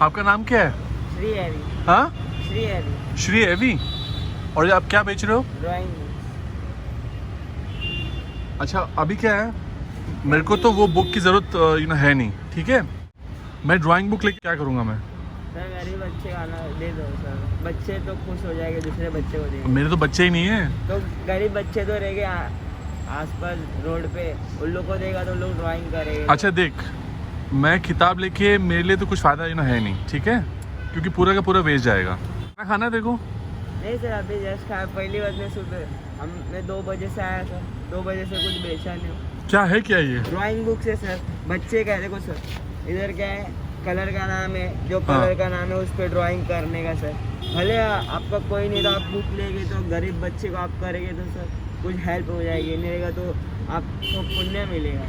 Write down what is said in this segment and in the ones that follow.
आपका नाम क्या है? श्री एवी। हाँ, श्री एवी। श्री एवी। और ये आप क्या बेच रहे हो? ड्राइंग। अच्छा, अभी क्या है, मेरे को तो वो बुक की ज़रूरत है नहीं, ठीक है। मैं ड्राइंग बुक लेके क्या करूँगा मैं? सर गरीब बच्चे खाना दे दो सर, बच्चे तो खुश हो जाएंगे, दूसरे बच्चे को देंगे। मेरे तो बच्चे ही नहीं है। तो गरीब बच्चे तो रह गए आसपास रोड पे, उन लोग को देगा तो लोग ड्राइंग करेंगे। अच्छा देख, मैं किताब लेके मेरे लिए तो कुछ फ़ायदा है नहीं, ठीक है, क्योंकि पूरा का पूरा वेस्ट जाएगा। क्या खाना है देखो? नहीं सर, अभी जस्ट खाया, पहली बार में सुबह मैं 2 बजे से आया सर, 2 बजे से कुछ बेचा नहीं। क्या है क्या ये? ड्राइंग बुक से सर, बच्चे का है, देखो सर इधर क्या है, कलर का नाम है, जो हाँ। कलर का नाम है उस पर ड्राइंग करने का सर। भले आपका कोई नहीं तो आप बुक लेंगे तो गरीब बच्चे को आप करेंगे तो सर कुछ हेल्प हो जाएगी, नहीं रहेगा तो आपको पुण्य मिलेगा।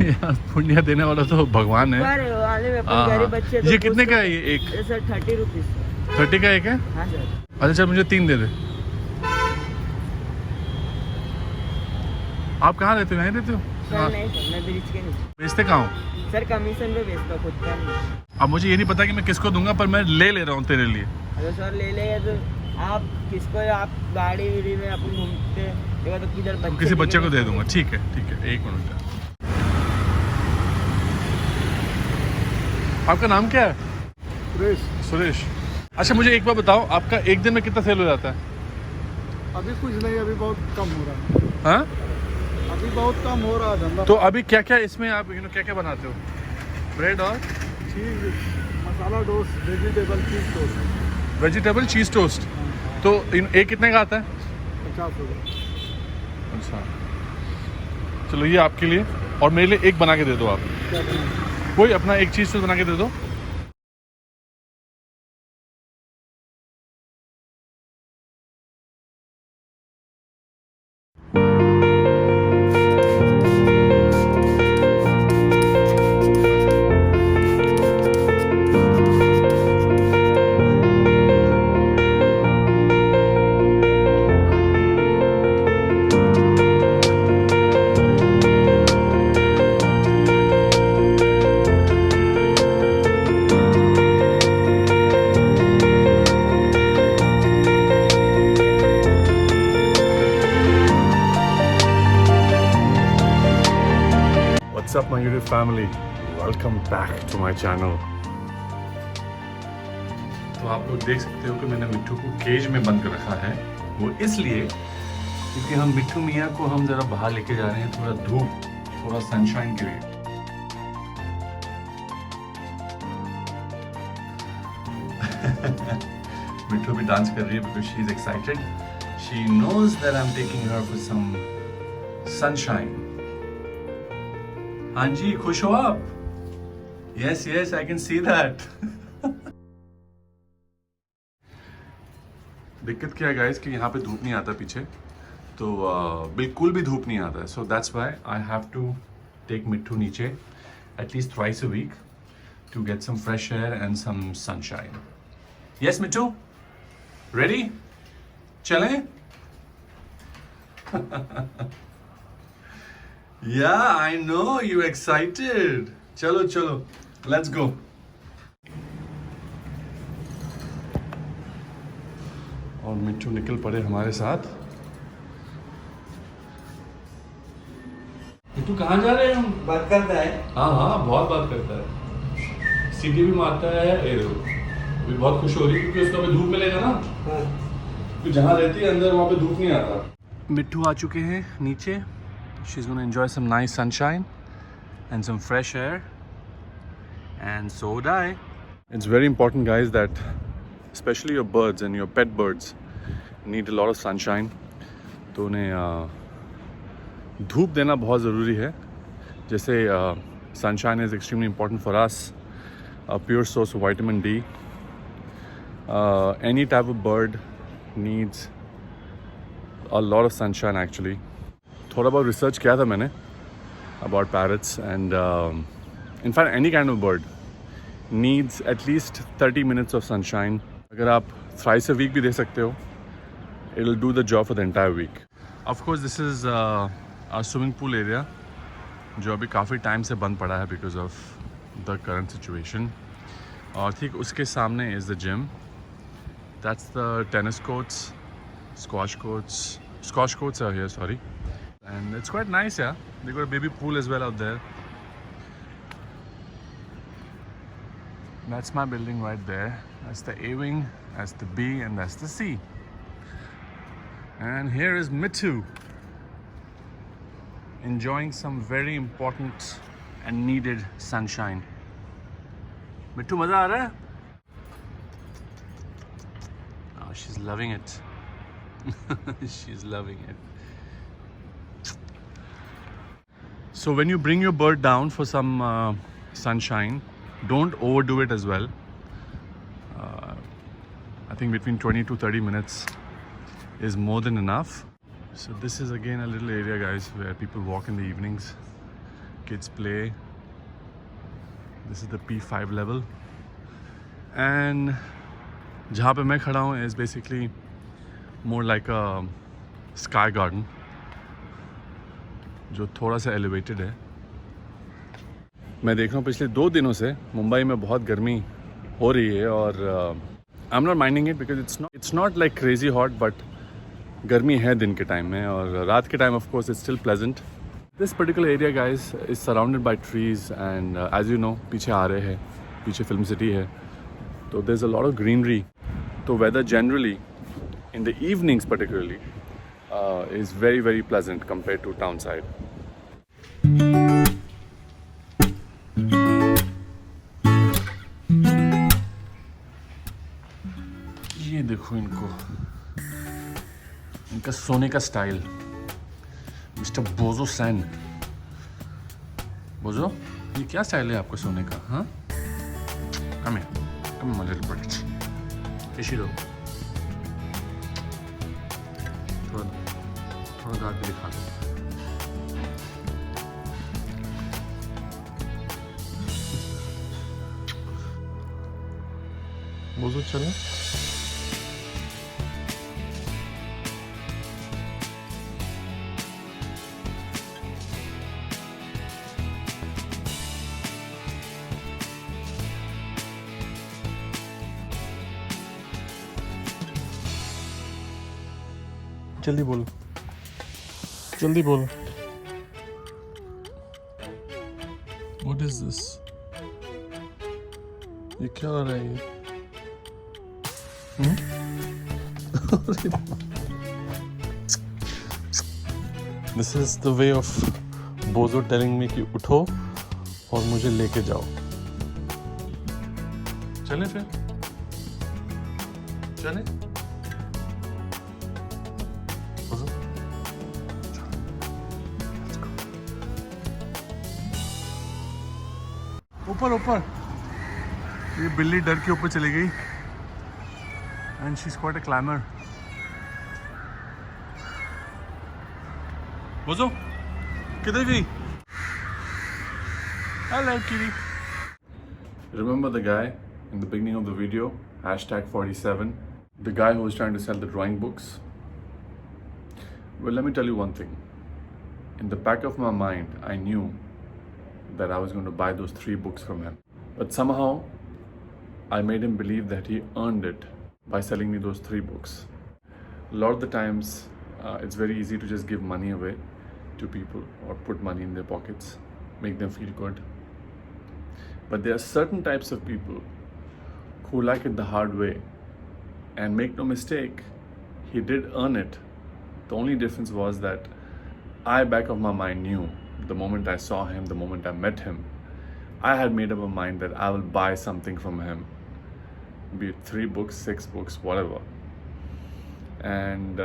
यार, पुण्य देने वाला तो भगवान है। अरे वाले में हाँ, गरीब बच्चे तो ये कितने का है ये एक? ये सर 30 रुपीज़ सर। 30 का एक है? हाँ सर। अच्छा चल, मुझे 3 दे दे। आप कहाँ रहते हो? यहीं रहते हो? सर नहीं सर, मैं ब्रिज के नीचे। बेचते कहाँ हो? सर कमीशन पे बेचता हूँ, खुद का नहीं। अब मुझे ये नहीं पता कि मैं किसको दूंगा, पर मैं ले रहा हूँ तेरे लिए। अरे सर ले लेंगे तो आप किसको, आप गाड़ी वीड़ी में अपन घूमते देखा तो किधर बच्चे किसी बच्चे को दे दिखेंगे। दूंगा, ठीक है, 1 मिनट। आपका नाम क्या है? सुरेश। अच्छा मुझे एक बार बताओ, आपका एक दिन में कितना सेल हो जाता है? अभी कुछ नहीं, अभी बहुत कम हो रहा है। हाँ, अभी बहुत कम हो रहा है धंधा। तो अभी क्या क्या इसमें आप क्या क्या बनाते हो? ब्रेड और cheese, masala dosa, vegetable cheese toast. Vegetable cheese toast. तो एक कितने का आता है? 50 रुपये। अच्छा चलो, ये आपके लिए, और मेरे लिए एक बना के दे दो आप। क्या बनाना? कोई अपना एक चीज़ टोस्ट बना के दे दो। What's up my YouTube family? Welcome back to my channel. तो आप लोग देख सकते हो कि मैंने मिट्टू को केज में बंद कर रखा है। वो इसलिए क्योंकि हम मिट्टू मियाँ को हम जरा बाहर लेके जा रहे हैं, थोड़ा धूप, थोड़ा सनशाइन के लिए। मिट्टू भी डांस कर रही है because she is excited. She knows that I'm taking her for some sunshine. हाँ जी, खुश हो आप? Yes, I can see that. दिक्कत क्या है गाइस कि यहाँ पे धूप नहीं आता पीछे, तो बिल्कुल भी धूप नहीं आता है। So that's why I have to take Mittu नीचे at least twice a week to get some fresh air and some sunshine. Yes Mittu, ready? चलें? Yeah, I know you excited. चलो, let's go. और मिट्टू निकल पड़े हमारे साथ। मिट्टू कहाँ जा रहे हैं हम? बात करता है। हाँ, बहुत बात करता है, सीटी भी मारता है। अभी बहुत खुश हो रही है क्योंकि उसको अभी धूप मिलेगा ना। हाँ। तो जहाँ रहती है अंदर, वहाँ पे धूप नहीं आता। मिट्टू आ चुके हैं नीचे। She's going to enjoy some nice sunshine and some fresh air, and so would I. It's very important guys that especially your birds and your pet birds need a lot of sunshine. तो उन्हें धूप देना बहुत ज़रूरी है। जैसे sunshine is extremely important for us, a pure source of vitamin D. Any type of bird needs a lot of sunshine actually. थोड़ा बहुत रिसर्च किया था मैंने about parrots and in fact any kind of bird needs at least 30 minutes of sunshine. अगर आप thrice a week भी दे सकते हो, it will do the job for the entire week. Of course this is our swimming pool area, जो अभी काफ़ी time से बंद पड़ा है because of the current situation. और ठीक उसके सामने is the gym. That's the tennis courts, squash courts are here, sorry. And it's quite nice, yeah. They got a baby pool as well out there. That's my building right there. That's the A wing, that's the B, and that's the C. And here is Mithu, enjoying some very important and needed sunshine. Mithu, maza aa raha hai? Oh, she's loving it. She's loving it. So when you bring your bird down for some sunshine, don't overdo it as well. I think between 20 to 30 minutes is more than enough. So this is again a little area, guys, where people walk in the evenings. Kids play. This is the P5 level. And जहाँ पे मैं खड़ा हूँ is basically more like a sky garden, जो थोड़ा सा elevated है. मैं देख रहा हूँ पिछले 2 दिनों से मुंबई में बहुत गर्मी हो रही है और I'm not minding it because it's not like crazy hot, but गर्मी है दिन के टाइम में और रात के time of course it's still pleasant. This particular area, guys, is surrounded by trees and as you know पीछे आ रहे हैं, पीछे फिल्म सिटी है, तो there's a lot of greenery. तो weather generally in the evenings particularly is very very pleasant compared to town side. ये देखो इनको, इनका सोने का स्टाइल. मिस्टर बोजो सैन. बोजो, ये क्या स्टाइल है आपका सोने का? हाँ, कम my little bird. इशिरो, थोड़ा दाग भी दिखा दो. बोजो चले. जल्दी बोलो, जल्दी बोलो. What is this? ये क्या हो रहा है ये? This is the way of Bozo telling me कि उठो और मुझे लेके जाओ. चलें फिर? चलें? ऊपर ऊपर. ये बिल्ली डर के ऊपर चली गई. And she's quite a climber. Bozo, किधर गई? Hello, kitty. Remember the guy in the beginning of the video, #47, the guy who was trying to sell the drawing books? Well, let me tell you one thing. In the back of my mind, I knew that I was going to buy those 3 books from him. But somehow, I made him believe that he earned it by selling me those 3 books. A lot of the times, it's very easy to just give money away to people or put money in their pockets, make them feel good. But there are certain types of people who like it the hard way. And make no mistake, he did earn it. The only difference was that I, back of my mind, knew the moment I saw him, the moment I met him, I had made up a mind that I will buy something from him, be it 3 books, 6 books, whatever. And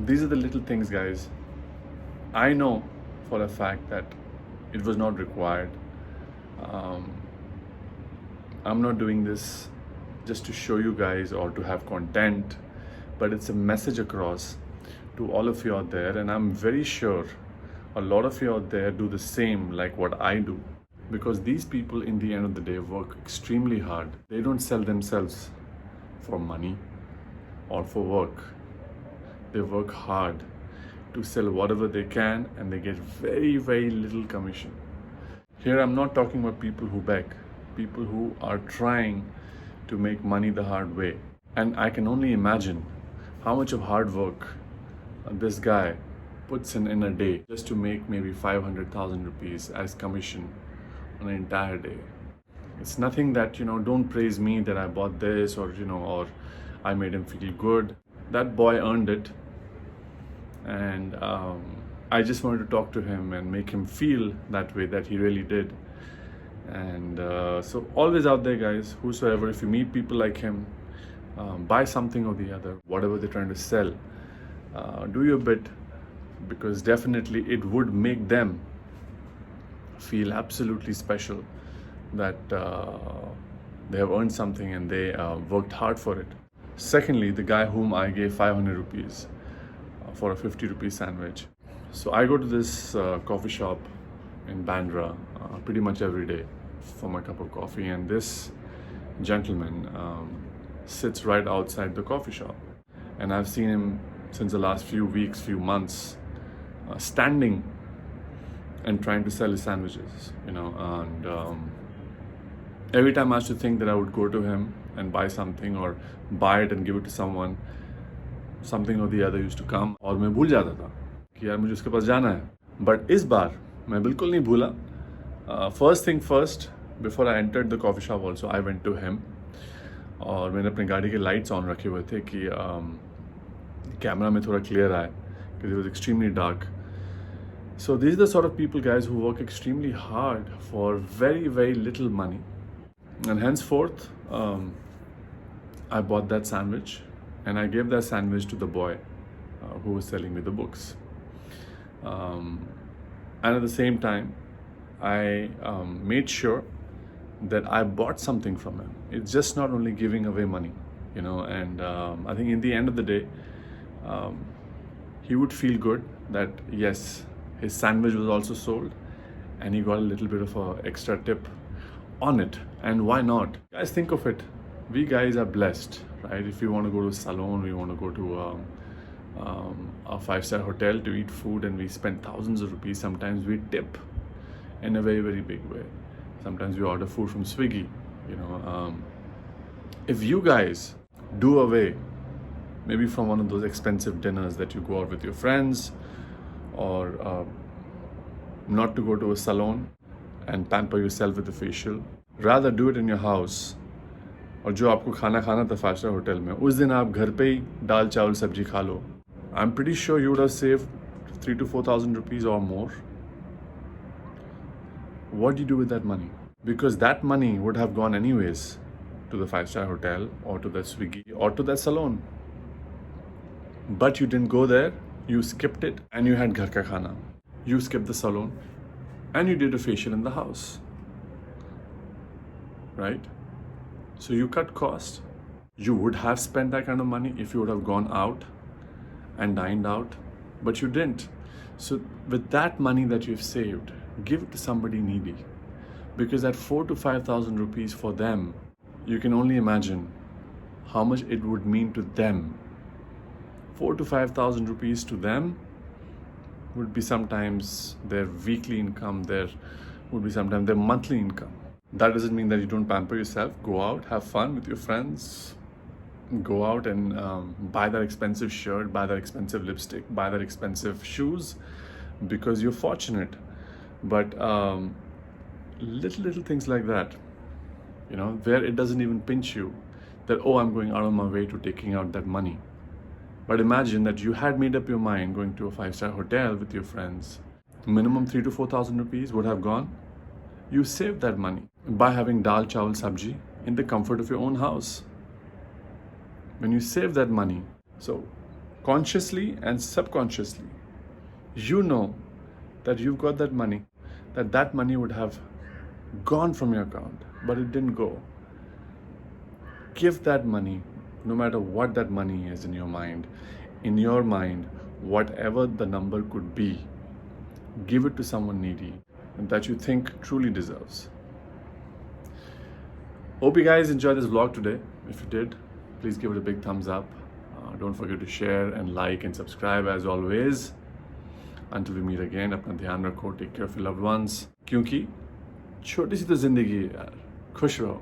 these are the little things, guys. I know for a fact that it was not required. I'm not doing this just to show you guys or to have content, but it's a message across to all of you out there, and I'm very sure a lot of you out there do the same like what I do, because these people in the end of the day work extremely hard. They don't sell themselves for money or for work. They work hard to sell whatever they can, and they get very, very little commission. Here I'm not talking about people who beg. people who are trying to make money the hard way. And I can only imagine how much of hard work this guy puts in a day just to make maybe 500,000 rupees as commission on an entire day. It's nothing that, don't praise me that I bought this or I made him feel good. That boy earned it. And I just wanted to talk to him and make him feel that way, that he really did. And so always out there, guys, whosoever, if you meet people like him, buy something or the other, whatever they're trying to sell, do your bit, because definitely it would make them feel absolutely special that they have earned something and they worked hard for it. Secondly, the guy whom I gave 500 rupees for a 50 rupee sandwich. So I go to this coffee shop in Bandra pretty much every day for my cup of coffee, and this gentleman sits right outside the coffee shop, and I've seen him since the last few weeks, few months, standing and trying to sell his sandwiches, and every time I used to think that I would go to him and buy something or buy it and give it to someone, something or the other used to come, और मैं भूल जाता था कि यार मुझे उसके पास जाना है. But इस बार मैं बिल्कुल नहीं भूला. First thing first, before I entered the coffee shop also, I went to him. और मैंने अपनी गाड़ी के लाइट्स ऑन रखे हुए थे कि कैमरा में थोड़ा क्लियर आए, because it was extremely dark. So these are the sort of people, guys, who work extremely hard for very, very little money. And henceforth, I bought that sandwich and I gave that sandwich to the boy who was selling me the books. And at the same time, I made sure that I bought something from him. It's just not only giving away money, and I think in the end of the day, he would feel good that yes, his sandwich was also sold and he got a little bit of an extra tip on it. And why not? Guys, think of it. We guys are blessed, right? If you want to go to a salon, we want to go to a 5-star hotel to eat food, and we spend thousands of rupees. Sometimes we tip in a very, very big way. Sometimes we order food from Swiggy, if you guys do away maybe from one of those expensive dinners that you go out with your friends, or not to go to a salon and pamper yourself with a facial, rather do it in your house. और जो आपको खाना था 5-star hotel में, उस दिन आप घर पे ही दाल चावल सब्जी खा लो. I'm pretty sure you would have saved 3,000 to 4,000 rupees or more. What do you do with that money? Because that money would have gone anyways to the 5-star hotel or to that Swiggy or to that salon. But you didn't go there, you skipped it, and you had ghar ka khana. You skipped the salon and you did a facial in the house. Right? So you cut cost. You would have spent that kind of money if you would have gone out and dined out, but you didn't. So with that money that you've saved, give it to somebody needy, because at 4,000 to 5,000 rupees for them, you can only imagine how much it would mean to them. 4,000 to 5,000 rupees to them would be sometimes their weekly income, would be sometimes their monthly income. That doesn't mean that you don't pamper yourself. Go out, have fun with your friends, go out and buy that expensive shirt, buy that expensive lipstick, buy that expensive shoes, because you're fortunate. But little things like that, where it doesn't even pinch you that, oh, I'm going out of my way to taking out that money. But imagine that you had made up your mind going to a 5-star hotel with your friends. Minimum 3,000 to 4,000 rupees would have gone. You saved that money by having dal chawal sabji in the comfort of your own house. When you save that money, so consciously and subconsciously, you know that you've got that money, that money would have gone from your account, but it didn't go. Give that money, no matter what that money is in your mind, whatever the number could be, give it to someone needy and that you think truly deserves. Hope you guys enjoyed this vlog today. If you did, please give it a big thumbs up. Don't forget to share and like and subscribe as always. Until we meet again, अपना ध्यान रखो, take care of your loved ones. क्योंकि छोटी सी तो जिंदगी है यार, खुश रहो.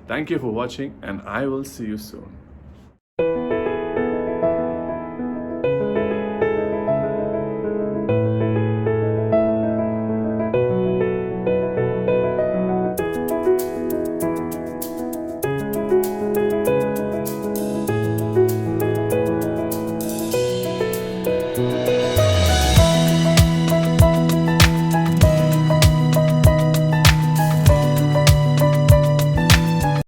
Thank you for watching and I will see you soon.